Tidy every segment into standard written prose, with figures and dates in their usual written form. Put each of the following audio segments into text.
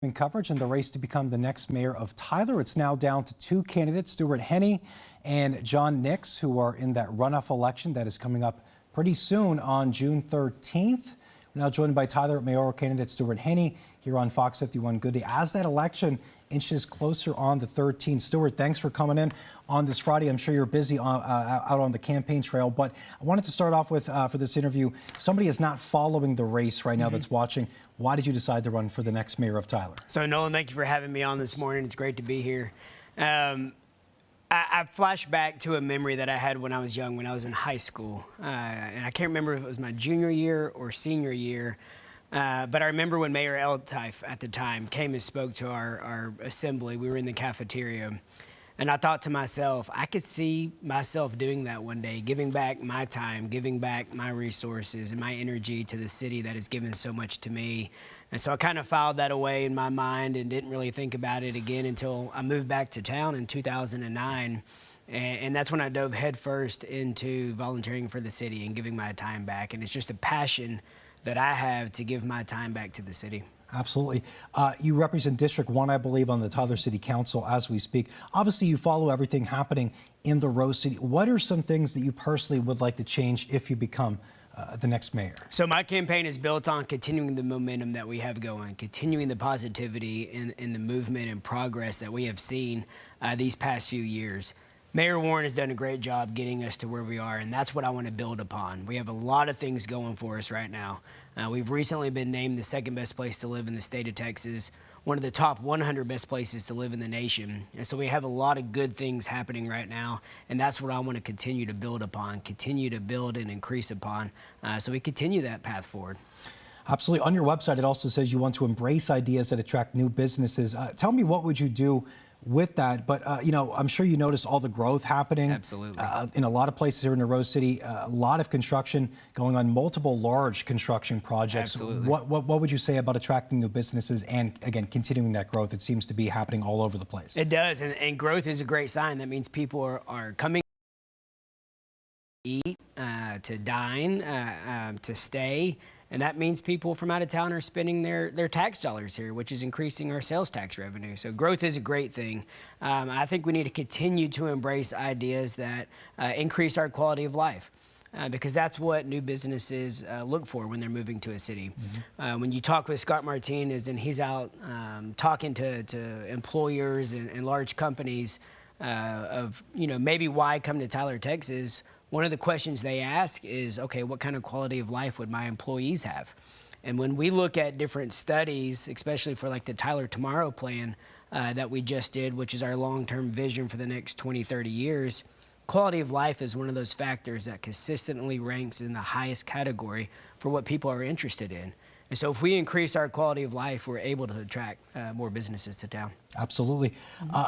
In coverage in the race to become the next mayor of Tyler. It's now down to two candidates, Stuart Hene and John Nix, who are in that runoff election that is coming up pretty soon on June 13th. We're now joined by Tyler mayoral candidate Stuart Hene here on Fox 51 Good Day. As that election inches closer on the 13th, Stuart, thanks for coming in on this Friday. I'm sure you're busy out on the campaign trail, but I wanted to start off with, for this interview, somebody is not following the race right now that's watching. Why did you decide to run for the next mayor of Tyler? So, Nolan, thank you for having me on this morning. It's great to be here. I flashed back to a memory that I had when I was young, when I was in high school. And I can't remember if it was my junior year or senior year, but I remember when Mayor Eltife at the time came and spoke to our assembly. We were in the cafeteria. And I thought to myself, I could see myself doing that one day, giving back my time, giving back my resources and my energy to the city that has given so much to me. And so I kind of filed that away in my mind and didn't really think about it again until I moved back to town in 2009. And that's when I dove headfirst into volunteering for the city and giving my time back. And it's just a passion that I have to give my time back to the city. Absolutely. You represent District 1, I believe, on the Tyler City Council as we speak. Obviously, you follow everything happening in the Rose City. What are some things that you personally would like to change if you become the next mayor? So my campaign is built on continuing the momentum that we have going, continuing the positivity in the movement and progress that we have seen these past few years. Mayor Warren has done a great job getting us to where we are, and that's what I want to build upon. We have a lot of things going for us right now. We've recently been named the second best place to live in the state of Texas, one of the top 100 best places to live in the nation. And so we have a lot of good things happening right now, and that's what I want to continue to build upon, continue to build and increase upon, so we continue that path forward. Absolutely. On your website, it also says you want to embrace ideas that attract new businesses. Tell me, what would you do with that? But, you know, I'm sure you notice all the growth happening. Absolutely. In a lot of places here in the Rose City, a lot of construction going on, multiple large construction projects. Absolutely. What would you say about attracting new businesses and, again, continuing that growth? It seems to be happening all over the place. It does, and growth is a great sign. That means people are coming to eat, to dine, to stay. And that means people from out of town are spending their tax dollars here, which is increasing our sales tax revenue. So growth is a great thing. I think we need to continue to embrace ideas that increase our quality of life, because that's what new businesses look for when they're moving to a city. When you talk with Scott Martinez and he's out talking to employers and large companies of, you know, maybe why come to Tyler, Texas, one of the questions they ask is, okay, what kind of quality of life would my employees have? And when we look at different studies, especially for like the Tyler Tomorrow plan that we just did, which is our long-term vision for the next 20, 30 years, quality of life is one of those factors that consistently ranks in the highest category for what people are interested in. And so if we increase our quality of life, we're able to attract more businesses to town. Absolutely.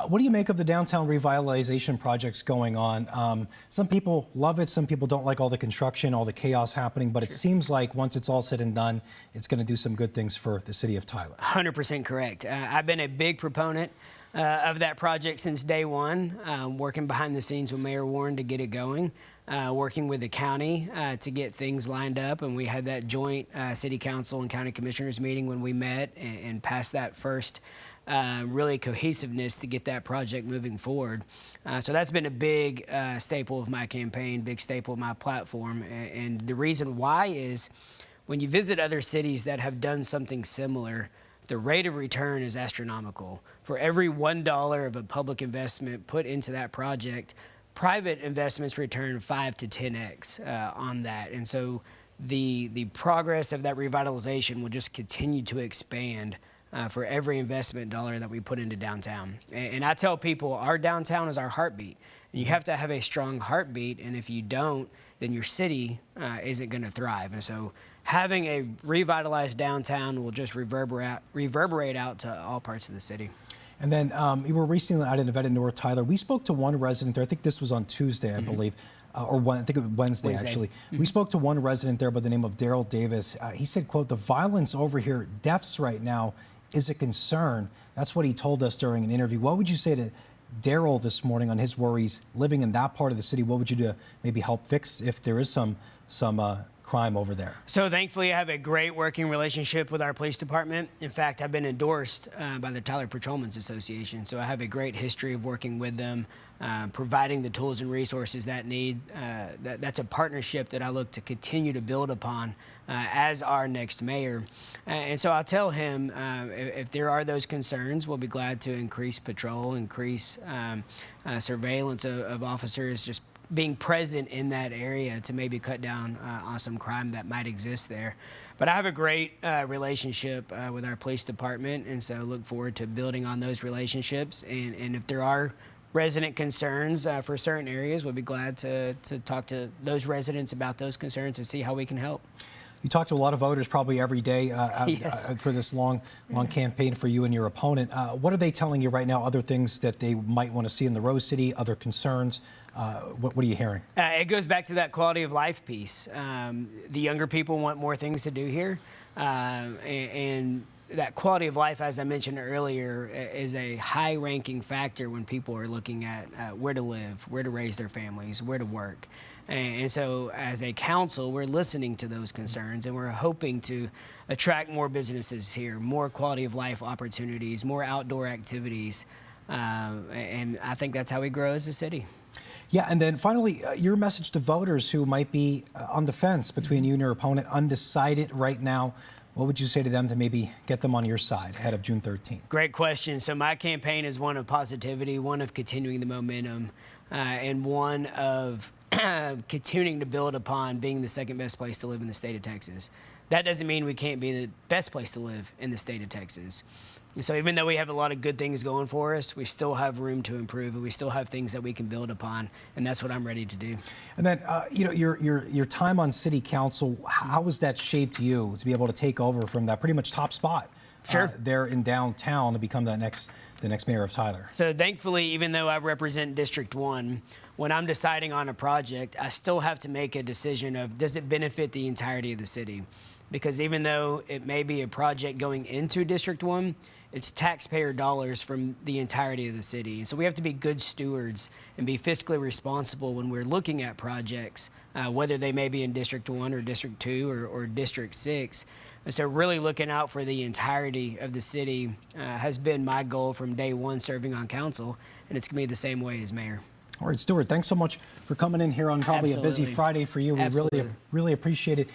What do you make of the downtown revitalization projects going on? Some people love it. Some people don't like all the construction, all the chaos happening. But it seems like once it's all said and done, it's going to do some good things for the city of Tyler. 100% correct. I've been a big proponent of that project since day one, working behind the scenes with Mayor Warren to get it going. Working with the county to get things lined up, and we had that joint city council and county commissioners meeting when we met and passed that first really cohesiveness to get that project moving forward. So that's been a big staple of my campaign, big staple of my platform, and the reason why is when you visit other cities that have done something similar, the rate of return is astronomical. For every $1 of a public investment put into that project, private investments return 5 to 10x on that. And so the progress of that revitalization will just continue to expand for every investment dollar that we put into downtown. And I tell people our downtown is our heartbeat. And you have to have a strong heartbeat, and if you don't, then your city isn't going to thrive. And so having a revitalized downtown will just reverberate out to all parts of the city. And then you were recently at an event in North Tyler. We spoke to one resident there. I think this was on Tuesday, I believe, or I think it was Wednesday. Actually. We spoke to one resident there by the name of Daryl Davis. He said, quote, "The violence over here, deaths right now, is a concern." That's what he told us during an interview. What would you say to Daryl this morning on his worries living in that part of the city? What would you do to maybe help fix if there is some crime over there? So thankfully, I have a great working relationship with our police department. In fact, I've been endorsed by the Tyler Patrolmen's Association. So I have a great history of working with them, providing the tools and resources that need. That's a partnership that I look to continue to build upon as our next mayor. And so I'll tell him if there are those concerns, we'll be glad to increase patrol, increase surveillance of officers, just being present in that area to maybe cut down on some crime that might exist there. But I have a great relationship with our police department, and so look forward to building on those relationships. And if there are resident concerns for certain areas, we'll be glad to talk to those residents about those concerns and see how we can help. You talk to a lot of voters probably every day Yes. for this long campaign for you and your opponent. What are they telling you right now, other things that they might want to see in the Rose City, other concerns? What are you hearing? It goes back to that quality of life piece. The younger people want more things to do here, and that quality of life, as I mentioned earlier, is a high-ranking factor when people are looking at where to live, where to raise their families, where to work. And so as a council, we're listening to those concerns, and we're hoping to attract more businesses here, more quality of life opportunities, more outdoor activities. And I think that's how we grow as a city. Yeah, and then finally, your message to voters who might be on the fence between you and your opponent, undecided right now. What would you say to them to maybe get them on your side ahead of June 13th? Great question. So my campaign is one of positivity, one of continuing the momentum, and one of continuing to build upon being the second best place to live in the state of Texas. That doesn't mean we can't be the best place to live in the state of Texas. And so even though we have a lot of good things going for us, we still have room to improve, and we still have things that we can build upon, and that's what I'm ready to do. And then, you know, your time on city council, how has that shaped you to be able to take over from that pretty much top spot there in downtown to become the next mayor of Tyler? So thankfully, even though I represent District 1, when I'm deciding on a project, I still have to make a decision of, does it benefit the entirety of the city? Because even though it may be a project going into District 1, it's taxpayer dollars from the entirety of the city. And so we have to be good stewards and be fiscally responsible when we're looking at projects, whether they may be in District 1 or District 2 or District 6. And so really looking out for the entirety of the city has been my goal from day one serving on council, and it's going to be the same way as mayor. All right, Stuart, thanks so much for coming in here on probably a busy Friday for you. We Absolutely. really appreciate it.